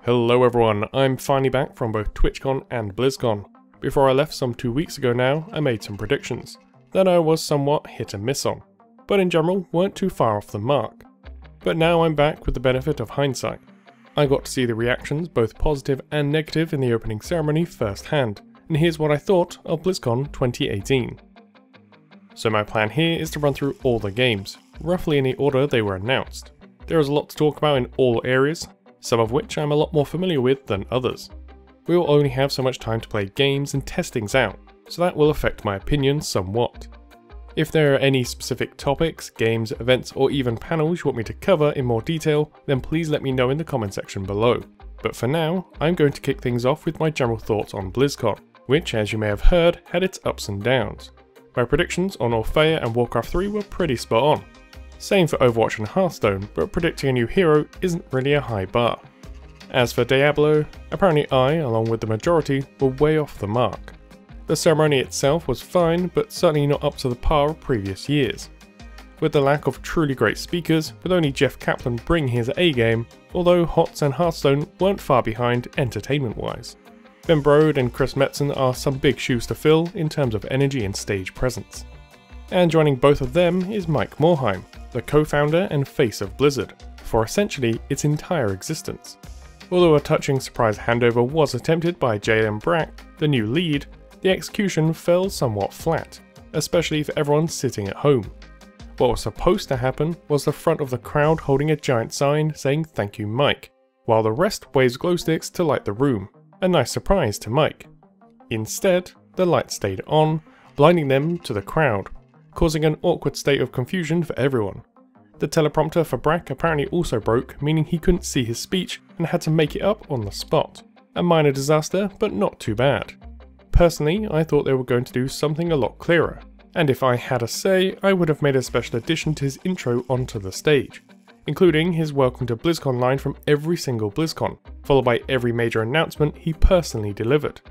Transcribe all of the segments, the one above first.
Hello everyone, I'm finally back from both TwitchCon and Blizzcon. Before I left some 2 weeks ago now, I made some predictions that I was somewhat hit and miss on, but in general weren't too far off the mark. But now I'm back with the benefit of hindsight. I got to see the reactions, both positive and negative, in the opening ceremony firsthand, and here's what I thought of BlizzCon 2018. So my plan here is to run through all the games, roughly in the order they were announced. There is a lot to talk about in all areas, some of which I'm a lot more familiar with than others. We will only have so much time to play games and test things out, so that will affect my opinion somewhat. If there are any specific topics, games, events, or even panels you want me to cover in more detail, then please let me know in the comment section below. But for now, I'm going to kick things off with my general thoughts on BlizzCon, which, as you may have heard, had its ups and downs. My predictions on Orphea and Warcraft 3 were pretty spot on. Same for Overwatch and Hearthstone, but predicting a new hero isn't really a high bar. As for Diablo, apparently I, along with the majority, were way off the mark. The ceremony itself was fine, but certainly not up to the par of previous years. With the lack of truly great speakers, with only Jeff Kaplan bringing his A-game, although HOTS and Hearthstone weren't far behind entertainment-wise. Ben Brode and Chris Metzen are some big shoes to fill in terms of energy and stage presence. And joining both of them is Mike Morhaime, the co-founder and face of Blizzard, for essentially its entire existence. Although a touching surprise handover was attempted by J.M. Brack, the new lead, the execution fell somewhat flat, especially for everyone sitting at home. What was supposed to happen was the front of the crowd holding a giant sign saying "Thank you, Mike," while the rest waves glow sticks to light the room, a nice surprise to Mike. Instead, the lights stayed on, blinding them to the crowd, causing an awkward state of confusion for everyone. The teleprompter for Brack apparently also broke, meaning he couldn't see his speech and had to make it up on the spot. A minor disaster, but not too bad. Personally, I thought they were going to do something a lot clearer, and if I had a say, I would have made a special addition to his intro onto the stage, including his welcome to BlizzCon line from every single BlizzCon, followed by every major announcement he personally delivered.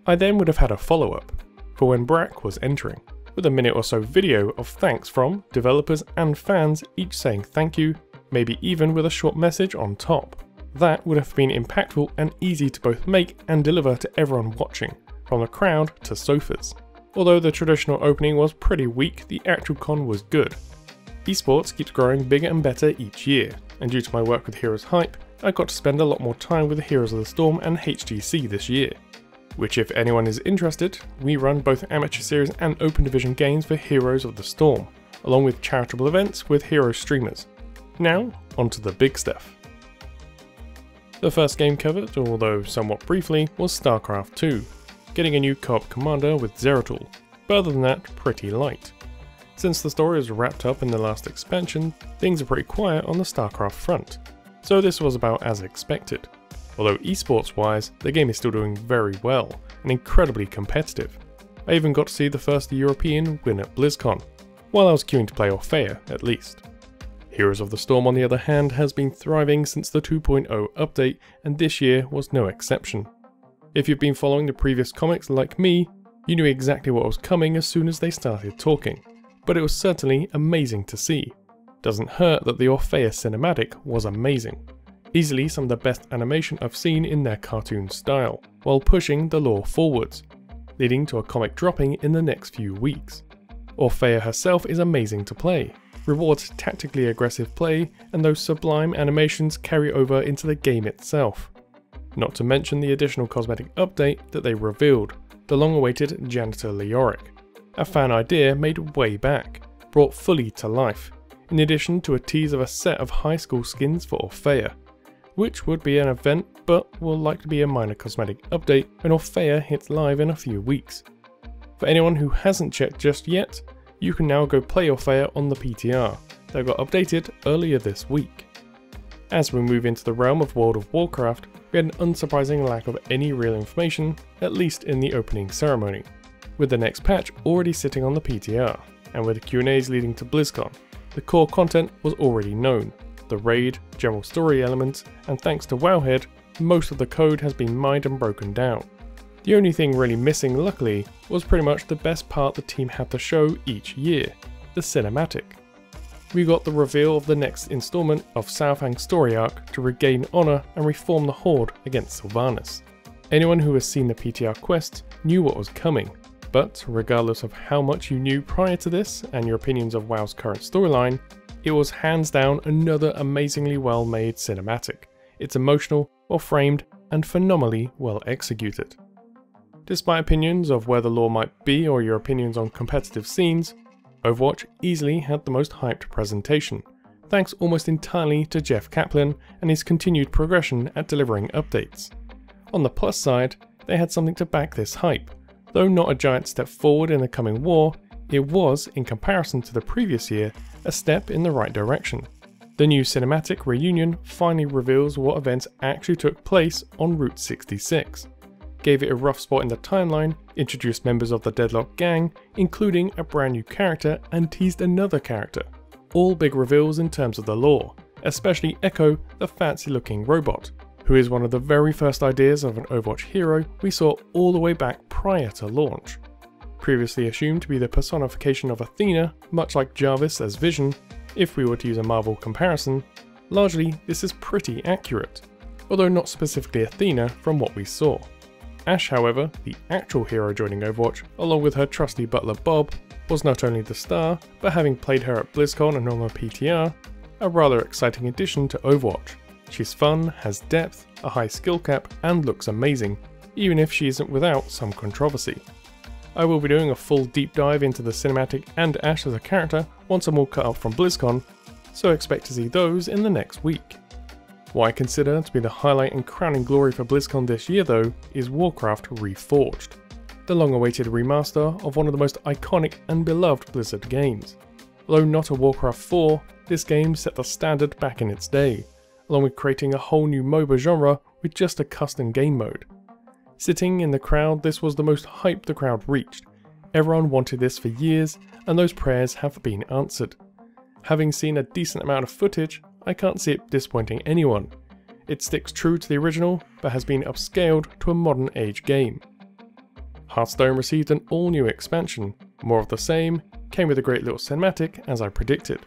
I then would have had a follow-up, for when Brack was entering, with a minute or so video of thanks from developers and fans, each saying thank you, maybe even with a short message on top. That would have been impactful and easy to both make and deliver to everyone watching, from the crowd to sofas. Although the traditional opening was pretty weak, the actual con was good. Esports keeps growing bigger and better each year, and due to my work with HeroesHype, I got to spend a lot more time with the Heroes of the Storm and HGC this year. Which, if anyone is interested, we run both amateur series and open division games for Heroes of the Storm, along with charitable events with hero streamers. Now, onto the big stuff. The first game covered, although somewhat briefly, was StarCraft 2, getting a new co-op commander with Zeratul, but other than that, pretty light. Since the story was wrapped up in the last expansion, things are pretty quiet on the StarCraft front, so this was about as expected. Although esports wise, the game is still doing very well and incredibly competitive. I even got to see the first European win at BlizzCon, while I was queuing to play Orphea at least. Heroes of the Storm on the other hand has been thriving since the 2.0 update, and this year was no exception. If you've been following the previous comics like me, you knew exactly what was coming as soon as they started talking, but it was certainly amazing to see. Doesn't hurt that the Orphea cinematic was amazing. Easily some of the best animation I've seen in their cartoon style, while pushing the lore forwards, leading to a comic dropping in the next few weeks. Orphea herself is amazing to play, rewards tactically aggressive play, and those sublime animations carry over into the game itself. Not to mention the additional cosmetic update that they revealed, the long-awaited Janitor Leoric, a fan idea made way back, brought fully to life, in addition to a tease of a set of high school skins for Orphea, which would be an event but will likely be a minor cosmetic update when Orphea hits live in a few weeks. For anyone who hasn't checked just yet, you can now go play Orphea on the PTR that got updated earlier this week. As we move into the realm of World of Warcraft, we had an unsurprising lack of any real information, at least in the opening ceremony, with the next patch already sitting on the PTR, and with the Q&As leading to BlizzCon. The core content was already known, the raid, general story elements, and thanks to Wowhead, most of the code has been mined and broken down. The only thing really missing, luckily, was pretty much the best part the team had to show each year, the cinematic. we got the reveal of the next installment of Southang's story arc to regain honour and reform the Horde against Sylvanas. Anyone who has seen the PTR quest knew what was coming, but regardless of how much you knew prior to this and your opinions of WoW's current storyline, it was hands down another amazingly well made cinematic. It's emotional, well framed, and phenomenally well executed. Despite opinions of where the lore might be or your opinions on competitive scenes, Overwatch easily had the most hyped presentation, thanks almost entirely to Jeff Kaplan and his continued progression at delivering updates. On the plus side, they had something to back this hype. Though not a giant step forward in the coming war, it was, in comparison to the previous year, a step in the right direction. The new cinematic reunion finally reveals what events actually took place on Route 66, gave it a rough spot in the timeline, introduced members of the Deadlock gang, including a brand new character, and teased another character. All big reveals in terms of the lore, especially Echo, the fancy looking robot, who is one of the very first ideas of an Overwatch hero we saw all the way back prior to launch. Previously assumed to be the personification of Athena, much like Jarvis as Vision, if we were to use a Marvel comparison, largely this is pretty accurate, although not specifically Athena from what we saw. Ashe, however, the actual hero joining Overwatch, along with her trusty butler Bob, was not only the star, but having played her at Blizzcon and on the PTR, a rather exciting addition to Overwatch. She's fun, has depth, a high skill cap, and looks amazing, even if she isn't without some controversy. I will be doing a full deep dive into the cinematic and Ashe as a character once I'm all cut up from BlizzCon, so expect to see those in the next week. What I consider to be the highlight and crowning glory for BlizzCon this year though is Warcraft Reforged, the long-awaited remaster of one of the most iconic and beloved Blizzard games. Although not a Warcraft 4, this game set the standard back in its day, along with creating a whole new MOBA genre with just a custom game mode. Sitting in the crowd, this was the most hype the crowd reached. Everyone wanted this for years, and those prayers have been answered. Having seen a decent amount of footage, I can't see it disappointing anyone. It sticks true to the original, but has been upscaled to a modern age game. Hearthstone received an all-new expansion, more of the same, came with a great little cinematic as I predicted,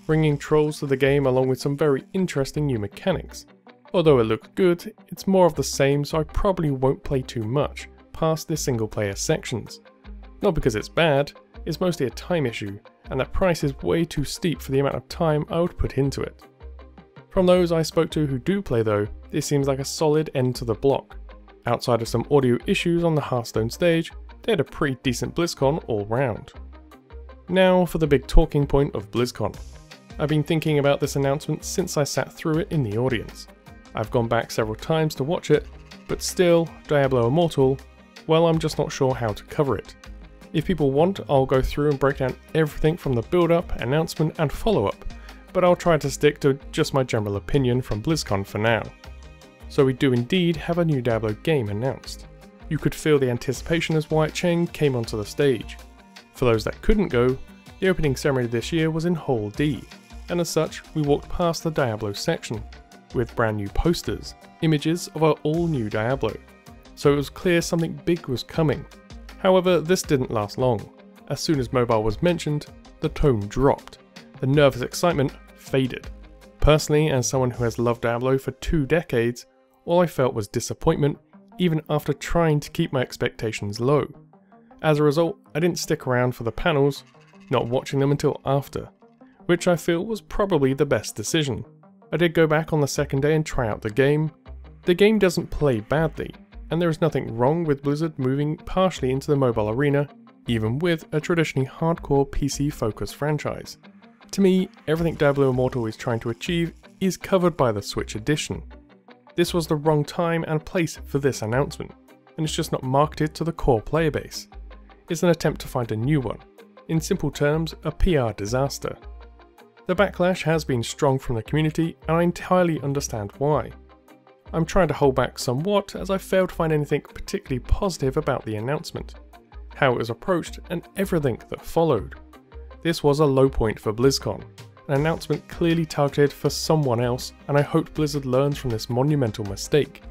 bringing trolls to the game along with some very interesting new mechanics. Although it looks good, it's more of the same, so I probably won't play too much past the single player sections. Not because it's bad, it's mostly a time issue, and that price is way too steep for the amount of time I would put into it. From those I spoke to who do play though, this seems like a solid end to the block. Outside of some audio issues on the Hearthstone stage, they had a pretty decent BlizzCon all round. Now for the big talking point of BlizzCon. I've been thinking about this announcement since I sat through it in the audience. I've gone back several times to watch it, but still, Diablo Immortal, well, I'm just not sure how to cover it. If people want, I'll go through and break down everything from the build-up, announcement, and follow-up, but I'll try to stick to just my general opinion from BlizzCon for now. So we do indeed have a new Diablo game announced. You could feel the anticipation as Wyatt Cheng came onto the stage. For those that couldn't go, the opening ceremony this year was in Hall D, and as such, we walked past the Diablo section, with brand new posters, images of our all-new Diablo, so it was clear something big was coming. However, this didn't last long. As soon as mobile was mentioned, the tone dropped. The nervous excitement faded. Personally, as someone who has loved Diablo for 2 decades, all I felt was disappointment, even after trying to keep my expectations low. As a result, I didn't stick around for the panels, not watching them until after, which I feel was probably the best decision. I did go back on the second day and try out the game. The game doesn't play badly, and there is nothing wrong with Blizzard moving partially into the mobile arena, even with a traditionally hardcore PC-focused franchise. To me, everything Diablo Immortal is trying to achieve is covered by the Switch edition. This was the wrong time and place for this announcement, and it's just not marketed to the core player base. It's an attempt to find a new one. In simple terms, a PR disaster. The backlash has been strong from the community, and I entirely understand why. I'm trying to hold back somewhat as I failed to find anything particularly positive about the announcement, how it was approached, and everything that followed. This was a low point for BlizzCon, an announcement clearly targeted for someone else, and I hope Blizzard learns from this monumental mistake.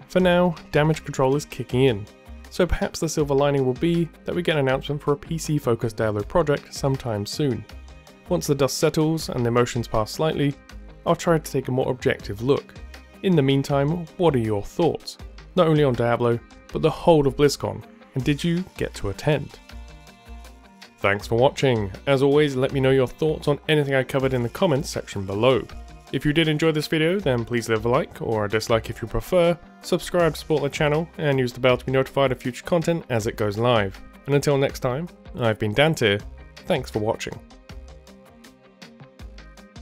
For now, damage control is kicking in, so perhaps the silver lining will be that we get an announcement for a PC-focused Diablo project sometime soon. Once the dust settles and the emotions pass slightly, I'll try to take a more objective look. In the meantime, what are your thoughts? Not only on Diablo, but the whole of BlizzCon, and did you get to attend? Thanks for watching. As always, let me know your thoughts on anything I covered in the comments section below. If you did enjoy this video, then please leave a like, or a dislike if you prefer, subscribe to support the channel, and use the bell to be notified of future content as it goes live. And until next time, I've been Dantier, thanks for watching.